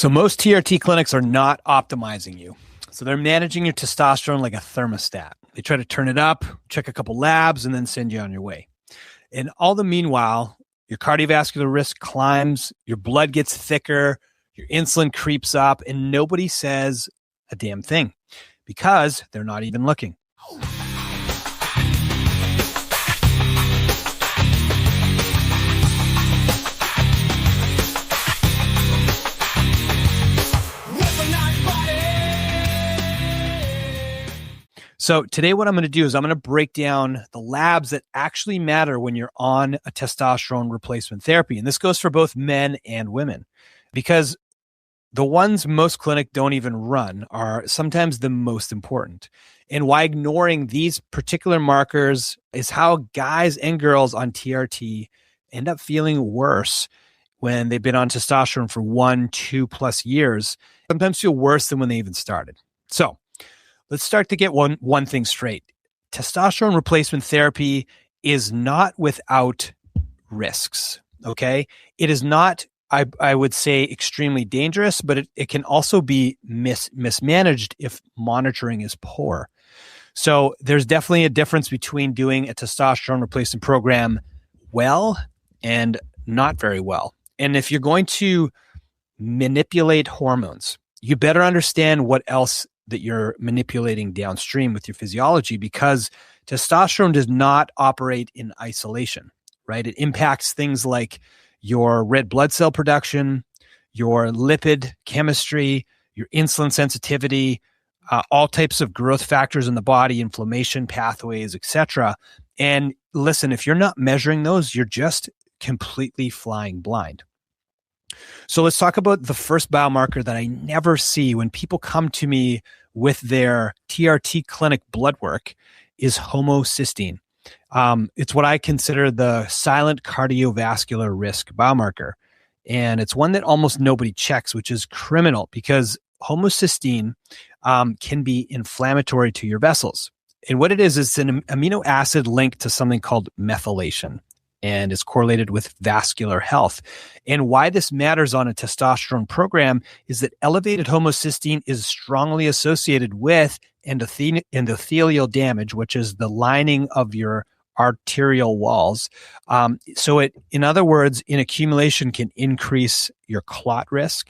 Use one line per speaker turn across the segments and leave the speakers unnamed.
So most TRT clinics are not optimizing you. So they're managing your testosterone like a thermostat. They try to turn it up, check a couple labs, and then send you on your way. And all the meanwhile, your cardiovascular risk climbs, your blood gets thicker, your insulin creeps up, and nobody says a damn thing because they're not even looking. So today what I'm going to do is I'm going to break down the labs that actually matter when you're on a testosterone replacement therapy. And this goes for both men and women because the ones most clinic don't even run are sometimes the most important. And why ignoring these particular markers is how guys and girls on TRT end up feeling worse when they've been on testosterone for 1-2+ years, sometimes feel worse than when they even started. So let's start to get one thing straight. Testosterone replacement therapy is not without risks, okay? It is not, I would say, extremely dangerous, but it can also be mismanaged if monitoring is poor. So there's definitely a difference between doing a testosterone replacement program well and not very well. And if you're going to manipulate hormones, you better understand what else that you're manipulating downstream with your physiology, because testosterone does not operate in isolation, right? It impacts things like your red blood cell production, your lipid chemistry, your insulin sensitivity, all types of growth factors in the body, inflammation pathways, etc. And listen, if you're not measuring those, you're just completely flying blind. So let's talk about the first biomarker that I never see when people come to me with their TRT clinic blood work is homocysteine. It's what I consider the silent cardiovascular risk biomarker. And it's one that almost nobody checks, which is criminal because homocysteine can be inflammatory to your vessels. And what it is an amino acid linked to something called methylation, and is correlated with vascular health. And why this matters on a testosterone program is that elevated homocysteine is strongly associated with endothelial damage, which is the lining of your arterial walls. So it, in other words, in accumulation can increase your clot risk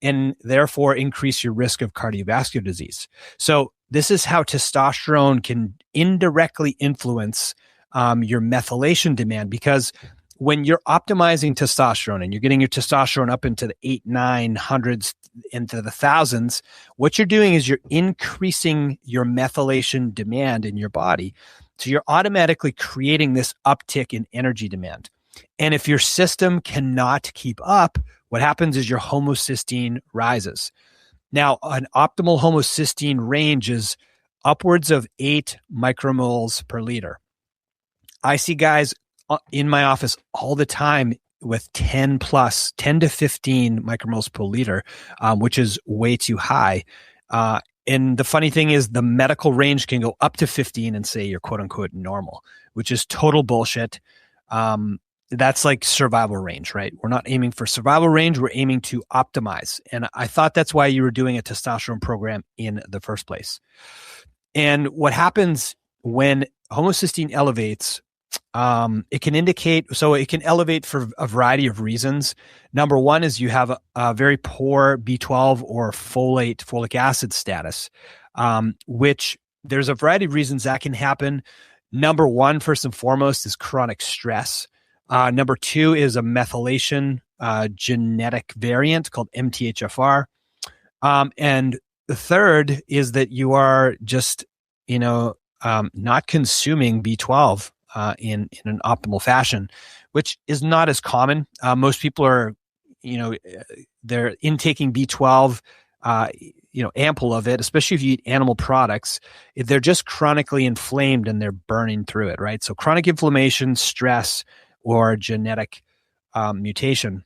and therefore increase your risk of cardiovascular disease. So this is how testosterone can indirectly influence your methylation demand, because when you're optimizing testosterone and you're getting your testosterone up into the 800s, 900s, into the thousands, what you're doing is you're increasing your methylation demand in your body. So you're automatically creating this uptick in energy demand. And if your system cannot keep up, what happens is your homocysteine rises. Now, an optimal homocysteine range is upwards of 8 micromoles per liter. I see guys in my office all the time with 10 to 15 micromoles per liter, which is way too high. And the funny thing is the medical range can go up to 15 and say you're quote unquote normal, which is total bullshit. That's like survival range, right? We're not aiming for survival range. We're aiming to optimize. And I thought that's why you were doing a testosterone program in the first place. And what happens when homocysteine elevates, it can elevate for a variety of reasons. Number one is you have a very poor B12 or folic acid status, which there's a variety of reasons that can happen. Number one, first and foremost, is chronic stress. Number two is a methylation genetic variant called MTHFR. And the third is that you are just, not consuming B12 in an optimal fashion, which is not as common. Most people are, they're intaking B12, ample of it, especially if you eat animal products. If they're just chronically inflamed and they're burning through it, right? So chronic inflammation, stress, or genetic mutation.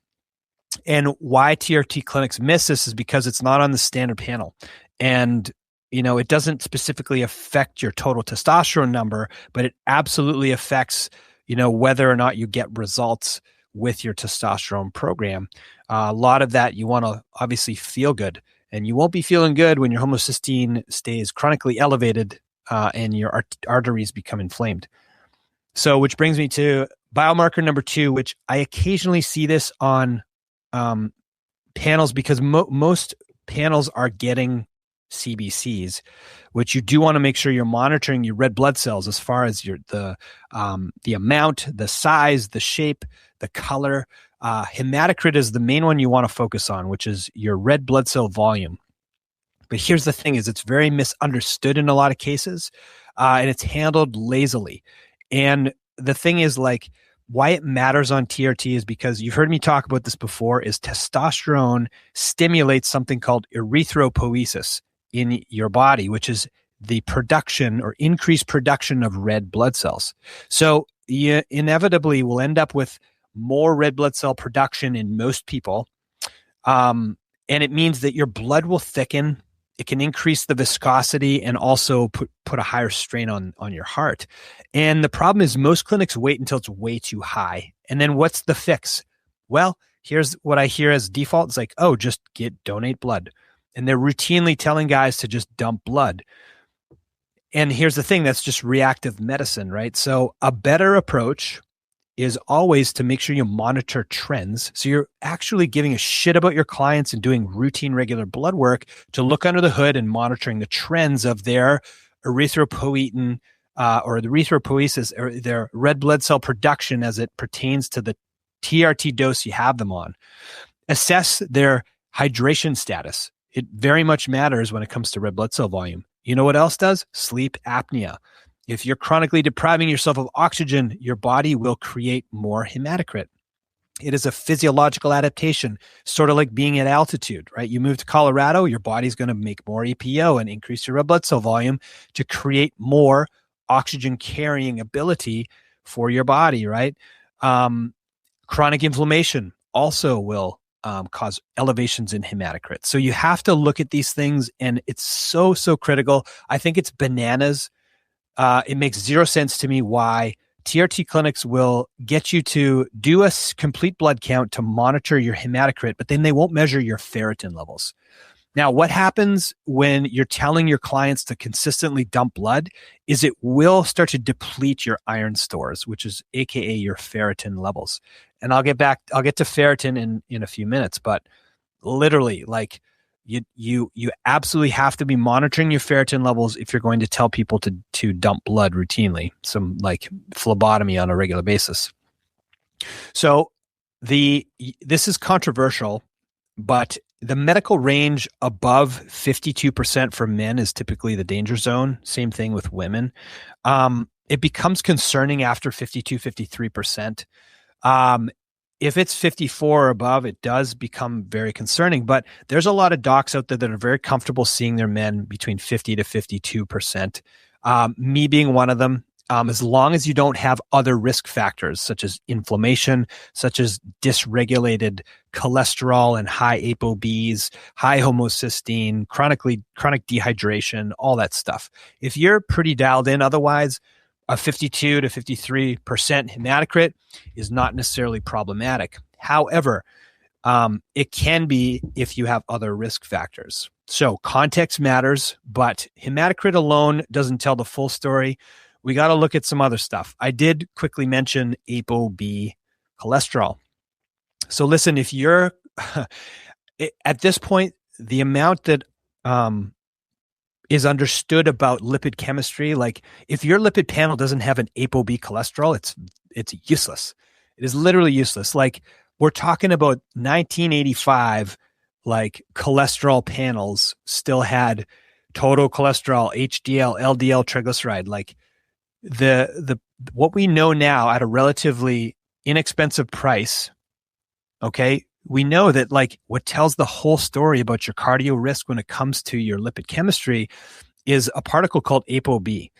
And why TRT clinics miss this is because it's not on the standard panel. And it doesn't specifically affect your total testosterone number, but it absolutely affects, whether or not you get results with your testosterone program. A lot of that you want to obviously feel good, and you won't be feeling good when your homocysteine stays chronically elevated and your arteries become inflamed. So, which brings me to biomarker number 2, which I occasionally see this on panels because most panels are getting CBCs, which you do want to make sure you're monitoring your red blood cells as far as the amount, the size, the shape, the color. Hematocrit is the main one you want to focus on, which is your red blood cell volume. But here's the thing: is it's very misunderstood in a lot of cases, and it's handled lazily. And the thing is, like, why it matters on TRT is because you've heard me talk about this before, is testosterone stimulates something called erythropoiesis in your body, which is the production or increased production of red blood cells. So you inevitably will end up with more red blood cell production in most people. And it means that your blood will thicken. It can increase the viscosity and also put a higher strain on your heart. And the problem is most clinics wait until it's way too high. And then what's the fix? Well, here's what I hear as default. It's like, oh, just donate blood. And they're routinely telling guys to just dump blood. And here's the thing, that's just reactive medicine, right? So a better approach is always to make sure you monitor trends. So you're actually giving a shit about your clients and doing routine, regular blood work to look under the hood and monitoring the trends of their erythropoietin or the erythropoiesis or their red blood cell production as it pertains to the TRT dose you have them on. Assess their hydration status. It very much matters when it comes to red blood cell volume. You know what else does? Sleep apnea. If you're chronically depriving yourself of oxygen, your body will create more hematocrit. It is a physiological adaptation, sort of like being at altitude, right? You move to Colorado, your body's going to make more EPO and increase your red blood cell volume to create more oxygen carrying ability for your body, right? Chronic inflammation also will cause elevations in hematocrit. So you have to look at these things, and it's so critical. I think it's bananas. It makes zero sense to me why TRT clinics will get you to do a complete blood count to monitor your hematocrit, but then they won't measure your ferritin levels. Now, what happens when you're telling your clients to consistently dump blood is it will start to deplete your iron stores, which is AKA your ferritin levels. And I'll get to ferritin in a few minutes, but literally, like, you absolutely have to be monitoring your ferritin levels if you're going to tell people to dump blood routinely, some like phlebotomy on a regular basis. So this is controversial, but the medical range above 52% for men is typically the danger zone. Same thing with women. It becomes concerning after 52, 53%. If it's 54 or above, it does become very concerning. But there's a lot of docs out there that are very comfortable seeing their men between 50 to 52%. Me being one of them. As long as you don't have other risk factors such as inflammation, such as dysregulated cholesterol and high ApoBs, high homocysteine, chronic dehydration, all that stuff. If you're pretty dialed in otherwise, a 52 to 53% hematocrit is not necessarily problematic. However, it can be if you have other risk factors. So context matters, but hematocrit alone doesn't tell the full story. We got to look at some other stuff. I did quickly mention ApoB cholesterol. So listen, if you're at this point, the amount that is understood about lipid chemistry, like if your lipid panel doesn't have an ApoB cholesterol, it's useless. It is literally useless. Like we're talking about 1985, like cholesterol panels still had total cholesterol, HDL, LDL, triglyceride, like what we know now at a relatively inexpensive price, okay, we know that like what tells the whole story about your cardio risk when it comes to your lipid chemistry is a particle called ApoB.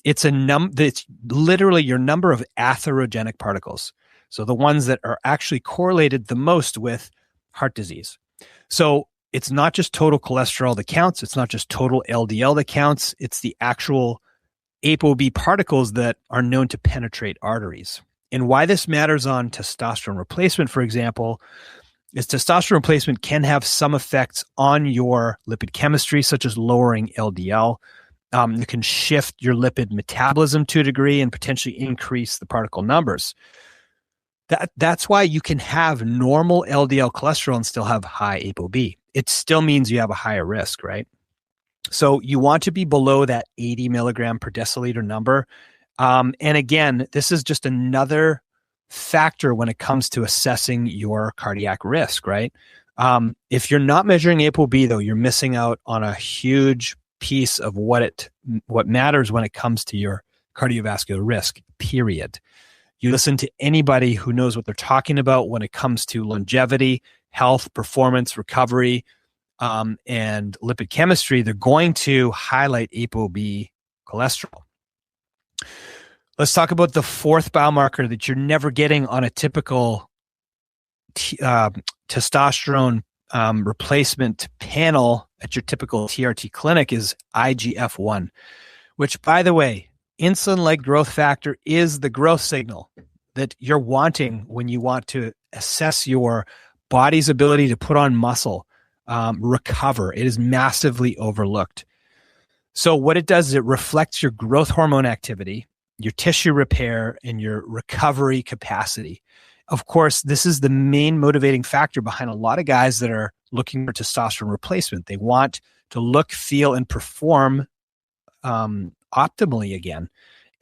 It's it's literally your number of atherogenic particles. So the ones that are actually correlated the most with heart disease. So it's not just total cholesterol that counts. It's not just total LDL that counts. It's the actual ApoB particles that are known to penetrate arteries. And why this matters on testosterone replacement, for example, is testosterone replacement can have some effects on your lipid chemistry, such as lowering LDL. It can shift your lipid metabolism to a degree and potentially increase the particle numbers. That's why you can have normal LDL cholesterol and still have high ApoB. It still means you have a higher risk, right? So you want to be below that 80 milligram per deciliter number. And again, this is just another factor when it comes to assessing your cardiac risk, right? If you're not measuring ApoB, though, you're missing out on a huge piece of what matters when it comes to your cardiovascular risk, period. You listen to anybody who knows what they're talking about when it comes to longevity, health, performance, recovery, and lipid chemistry, they're going to highlight ApoB cholesterol. Let's talk about the fourth biomarker that you're never getting on a typical testosterone replacement panel at your typical TRT clinic is IGF-1, which, by the way, insulin-like growth factor is the growth signal that you're wanting when you want to assess your body's ability to put on muscle, recover. It is massively overlooked. So what it does is it reflects your growth hormone activity, your tissue repair, and your recovery capacity. Of course, this is the main motivating factor behind a lot of guys that are looking for testosterone replacement. They want to look, feel, and perform optimally again.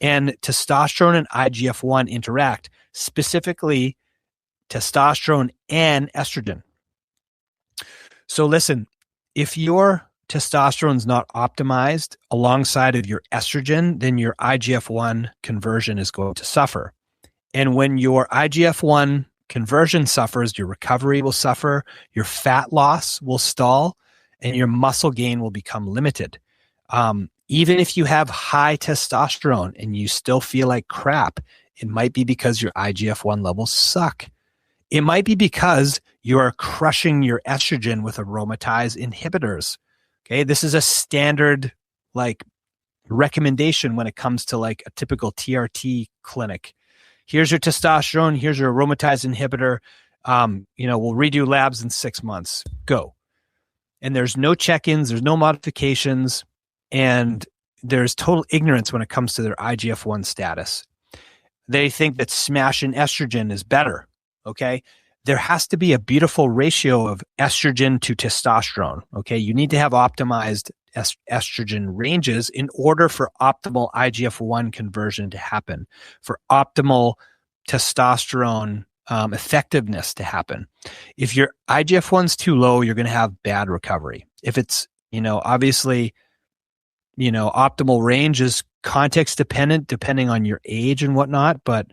And testosterone and IGF-1 interact, specifically testosterone and estrogen. So listen, if your testosterone is not optimized alongside of your estrogen, then your IGF-1 conversion is going to suffer. And when your IGF-1 conversion suffers, your recovery will suffer, your fat loss will stall, and your muscle gain will become limited. Even if you have high testosterone and you still feel like crap, it might be because your IGF-1 levels suck. It might be because you are crushing your estrogen with aromatase inhibitors. Okay, this is a standard recommendation when it comes to a typical TRT clinic. Here's your testosterone. Here's your aromatase inhibitor. We'll redo labs in 6 months. Go. And there's no check-ins. There's no modifications. And there's total ignorance when it comes to their IGF-1 status. They think that smashing estrogen is better. Okay. There has to be a beautiful ratio of estrogen to testosterone. Okay. You need to have optimized estrogen ranges in order for optimal IGF-1 conversion to happen, for optimal testosterone effectiveness to happen. If your IGF-1's too low, you're going to have bad recovery. If it's, obviously, optimal range is context dependent, depending on your age and whatnot. But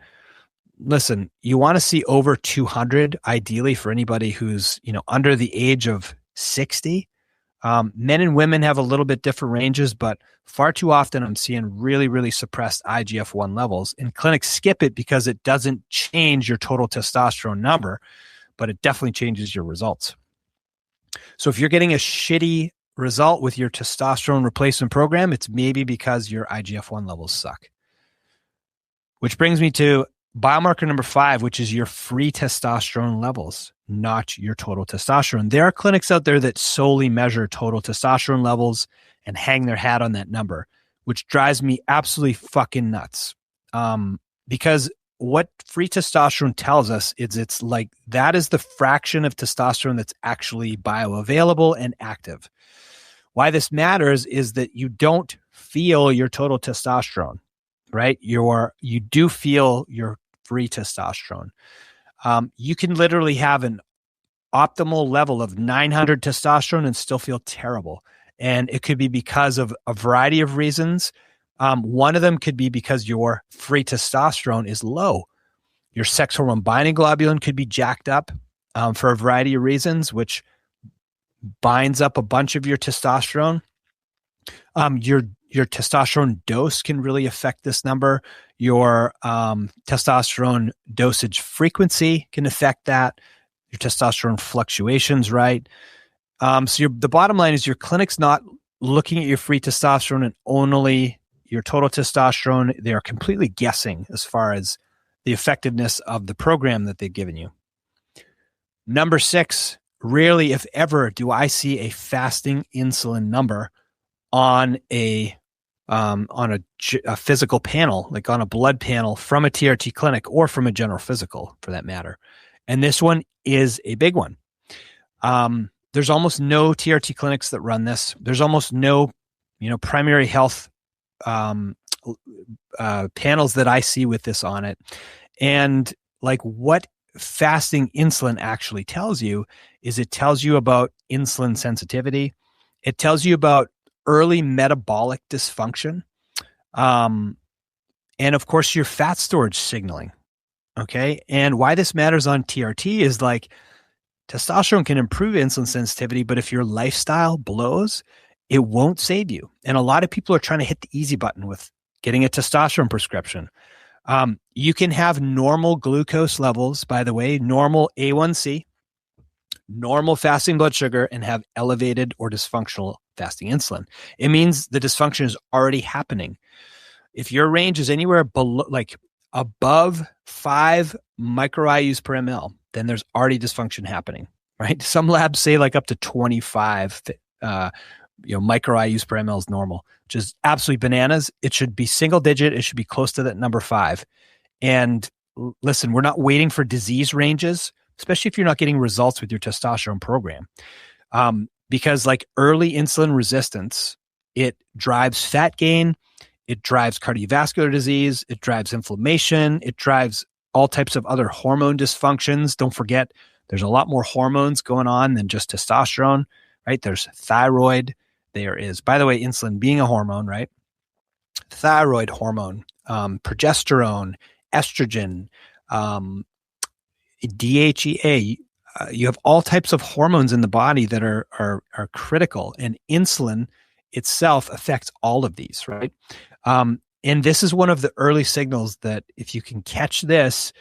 listen, you want to see over 200, ideally, for anybody who's, under the age of 60. Men and women have a little bit different ranges, but far too often I'm seeing really, really suppressed IGF-1 levels. And clinics skip it because it doesn't change your total testosterone number, but it definitely changes your results. So if you're getting a shitty result with your testosterone replacement program, it's maybe because your IGF-1 levels suck. Which brings me to biomarker number 5, which is your free testosterone levels, not your total testosterone. There are clinics out there that solely measure total testosterone levels and hang their hat on that number, which drives me absolutely fucking nuts. Because what free testosterone tells us is it's that is the fraction of testosterone that's actually bioavailable and active. Why this matters is that you don't feel your total testosterone, right? You do feel your free testosterone. You can literally have an optimal level of 900 testosterone and still feel terrible. And it could be because of a variety of reasons. One of them could be because your free testosterone is low. Your sex hormone binding globulin could be jacked up for a variety of reasons, which binds up a bunch of your testosterone. Your testosterone dose can really affect this number. Your testosterone dosage frequency can affect that. Your testosterone fluctuations, right? So the bottom line is your clinic's not looking at your free testosterone and only your total testosterone. They are completely guessing as far as the effectiveness of the program that they've given you. Number 6, rarely, if ever, do I see a fasting insulin number on a physical panel, like on a blood panel from a TRT clinic or from a general physical for that matter. And this one is a big one. There's almost no TRT clinics that run this. There's almost no, primary health panels that I see with this on it. And like what fasting insulin actually tells you is it tells you about insulin sensitivity. It tells you about early metabolic dysfunction. And of course, your fat storage signaling. Okay. And why this matters on TRT is like testosterone can improve insulin sensitivity, but if your lifestyle blows, it won't save you. And a lot of people are trying to hit the easy button with getting a testosterone prescription. You can have normal glucose levels, by the way, normal A1C, normal fasting blood sugar, and have elevated or dysfunctional fasting insulin. It means the dysfunction is already happening. If your range is anywhere below, like above 5 micro-IUs per ml, then there's already dysfunction happening, right? Some labs say like up to 25 micro-IUs per ml is normal, which is absolutely bananas. It should be single digit. It should be close to that number 5. And listen, we're not waiting for disease ranges, especially if you're not getting results with your testosterone program. Because like early insulin resistance, it drives fat gain, it drives cardiovascular disease, it drives inflammation, it drives all types of other hormone dysfunctions. Don't forget, there's a lot more hormones going on than just testosterone, right? There's thyroid. There is, by the way, insulin being a hormone, right? Thyroid hormone, progesterone, estrogen, DHEA. You have all types of hormones in the body that are critical, and insulin itself affects all of these, right? And this is one of the early signals that if you can catch this,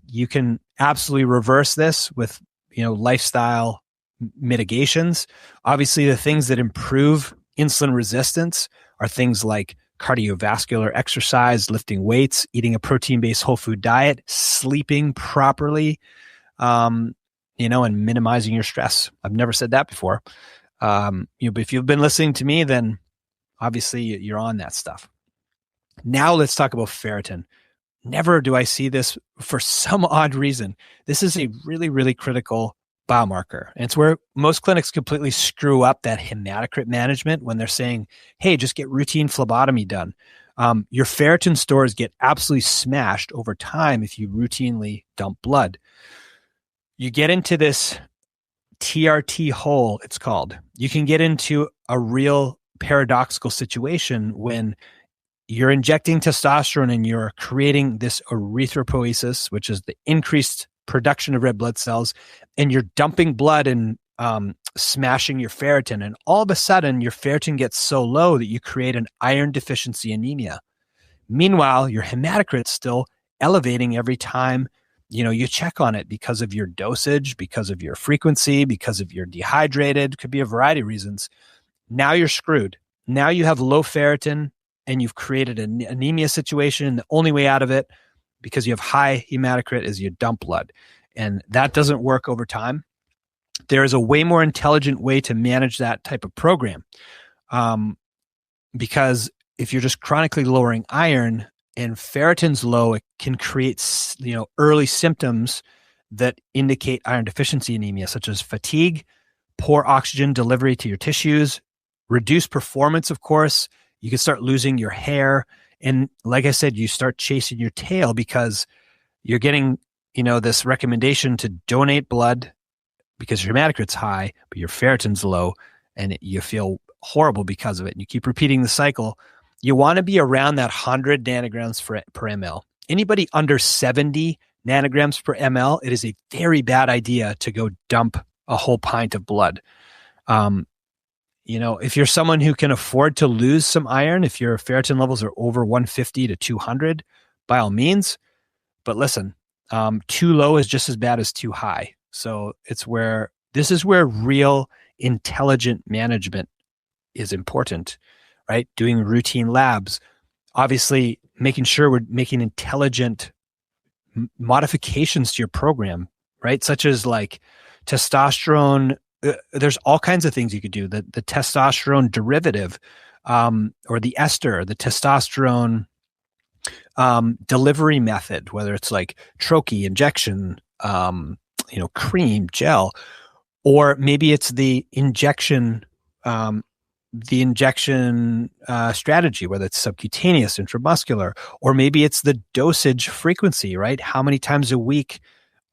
you can absolutely reverse this with, lifestyle mitigations. Obviously, the things that improve insulin resistance are things like cardiovascular exercise, lifting weights, eating a protein-based whole food diet, sleeping properly, and minimizing your stress. I've never said that before. But if you've been listening to me, then obviously you're on that stuff. Now let's talk about ferritin. Never do I see this for some odd reason. This is a really, really critical biomarker. And it's where most clinics completely screw up that hematocrit management when they're saying, hey, just get routine phlebotomy done. Your ferritin stores get absolutely smashed over time if you routinely dump blood. You get into this TRT hole, it's called. You can get into a real paradoxical situation when you're injecting testosterone and you're creating this erythropoiesis, which is the increased production of red blood cells, and you're dumping blood and smashing your ferritin. And all of a sudden, your ferritin gets so low that you create an iron deficiency anemia. Meanwhile, your hematocrit's still elevating every time you check on it because of your dosage, because of your frequency, because of you're dehydrated. Could be a variety of reasons. Now you're screwed. Now you have low ferritin and you've created an anemia situation. The only way out of it, because you have high hematocrit, is you dump blood. And that doesn't work over time. There is a way more intelligent way to manage that type of program. Because if you're just chronically lowering iron and ferritin's low, it can create, early symptoms that indicate iron deficiency anemia, such as fatigue, poor oxygen delivery to your tissues, reduced performance, of course. You can start losing your hair. And like I said, you start chasing your tail because you're getting, this recommendation to donate blood because your hematocrit's high, but your ferritin's low, and you feel horrible because of it. And you keep repeating the cycle. You want to be around that 100 nanograms per ml. Anybody under 70 nanograms per ml, it is a very bad idea to go dump a whole pint of blood. If you're someone who can afford to lose some iron, if your ferritin levels are over 150 to 200, by all means. But listen, too low is just as bad as too high. So this is where real intelligent management is important, right? Doing routine labs, obviously making sure we're making intelligent modifications to your program, right? Such as like Testosterone, there's all kinds of things you could do. The testosterone derivative, or the ester, the testosterone delivery method, whether it's like troche, injection, cream, gel, or maybe it's the injection strategy, whether it's subcutaneous, intramuscular, or maybe it's the dosage frequency, right? How many times a week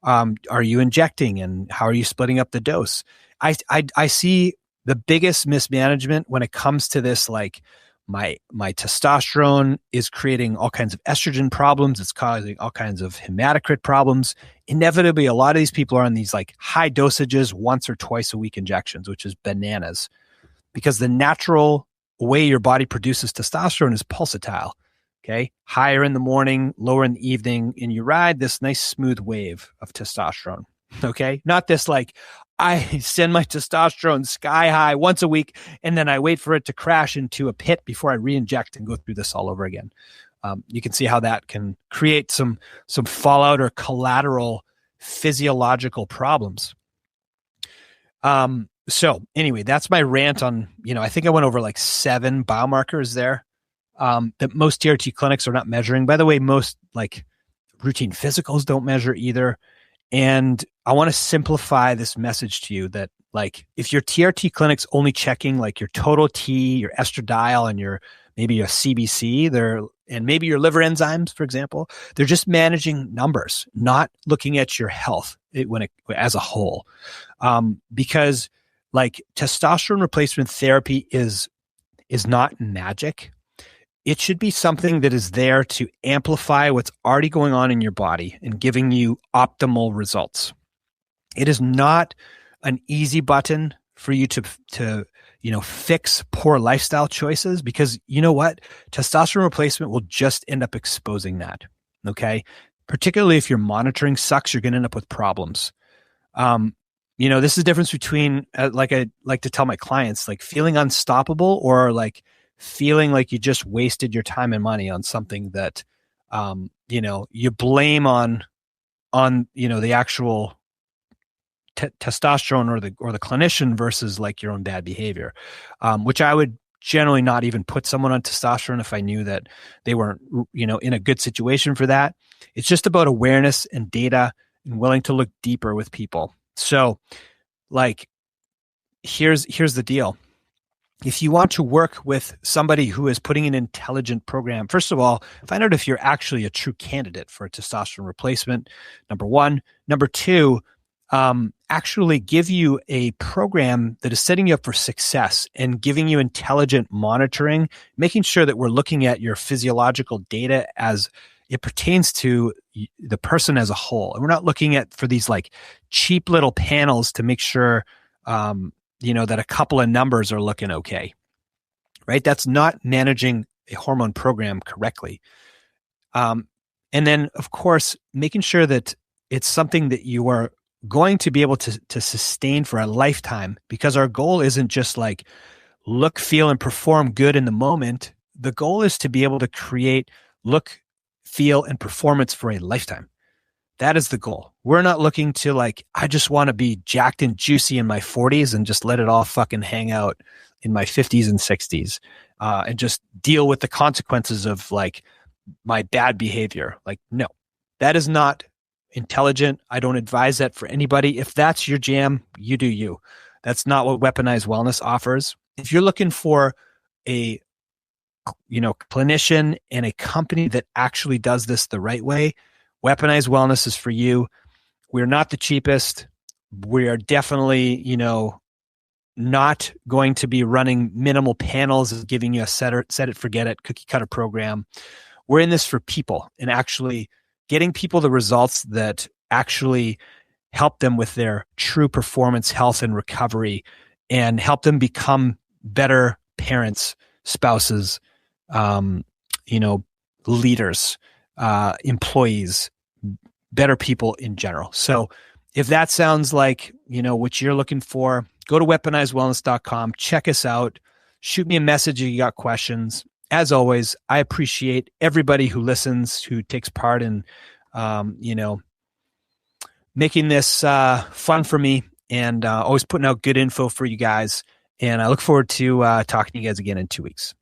are you injecting, and how are you splitting up the dose? I see the biggest mismanagement when it comes to this, like my testosterone is creating all kinds of estrogen problems. It's causing all kinds of hematocrit problems. Inevitably, a lot of these people are on these like high dosages, once or twice a week injections, which is bananas, because the natural way your body produces testosterone is pulsatile. Okay. Higher in the morning, lower in the evening, and you ride this nice smooth wave of testosterone. Okay. Not this like, I send my testosterone sky high once a week, and then I wait for it to crash into a pit before I re-inject and go through this all over again. You can see how that can create some fallout or collateral physiological problems. So anyway, that's my rant on, I think I went over like 7 biomarkers there that most TRT clinics are not measuring. By the way, most like routine physicals don't measure either. And I want to simplify this message to you that, like, if your TRT clinic's only checking like your total T, your estradiol, and your maybe your CBC, and maybe your liver enzymes, for example, they're just managing numbers, not looking at your health as a whole. Because like testosterone replacement therapy is not magic. It should be something that is there to amplify what's already going on in your body and giving you optimal results. It is not an easy button for you to fix poor lifestyle choices, because you know what? Testosterone replacement will just end up exposing that. Okay. Particularly if your monitoring sucks, you're going to end up with problems. This is the difference between, like I like to tell my clients, like feeling unstoppable or like feeling like you just wasted your time and money on something that, you blame on the actual testosterone or the clinician versus like your own bad behavior, which I would generally not even put someone on testosterone if I knew that they weren't, in a good situation for that. It's just about awareness and data and willing to look deeper with people. So like, here's the deal. If you want to work with somebody who is putting an intelligent program, first of all, find out if you're actually a true candidate for a testosterone replacement, number one. Number two, actually give you a program that is setting you up for success and giving you intelligent monitoring, making sure that we're looking at your physiological data as it pertains to the person as a whole. And we're not looking for these like cheap little panels to make sure, that a couple of numbers are looking okay, right? That's not managing a hormone program correctly. And then, of course, making sure that it's something that you are going to be able to sustain for a lifetime, because our goal isn't just like look, feel, and perform good in the moment. The goal is to be able to create look, feel, and performance for a lifetime. That is the goal. We're not looking to like, I just want to be jacked and juicy in my 40s and just let it all fucking hang out in my 50s and 60s and just deal with the consequences of like my bad behavior. Like, no, that is not intelligent. I don't advise that for anybody. If that's your jam, you do you. That's not what Weaponized Wellness offers. If you're looking for a clinician and a company that actually does this the right way, Weaponized Wellness is for you. We're not the cheapest. We are definitely, not going to be running minimal panels and giving you a set it, forget it, cookie cutter program. We're in this for people and actually getting people the results that actually help them with their true performance, health, and recovery, and help them become better parents, spouses, leaders, employees, better people in general. So if that sounds like, what you're looking for, go to weaponizedwellness.com, check us out, shoot me a message if you got questions. As always, I appreciate everybody who listens, who takes part in, making this fun for me. and always putting out good info for you guys. And I look forward to talking to you guys again in 2 weeks.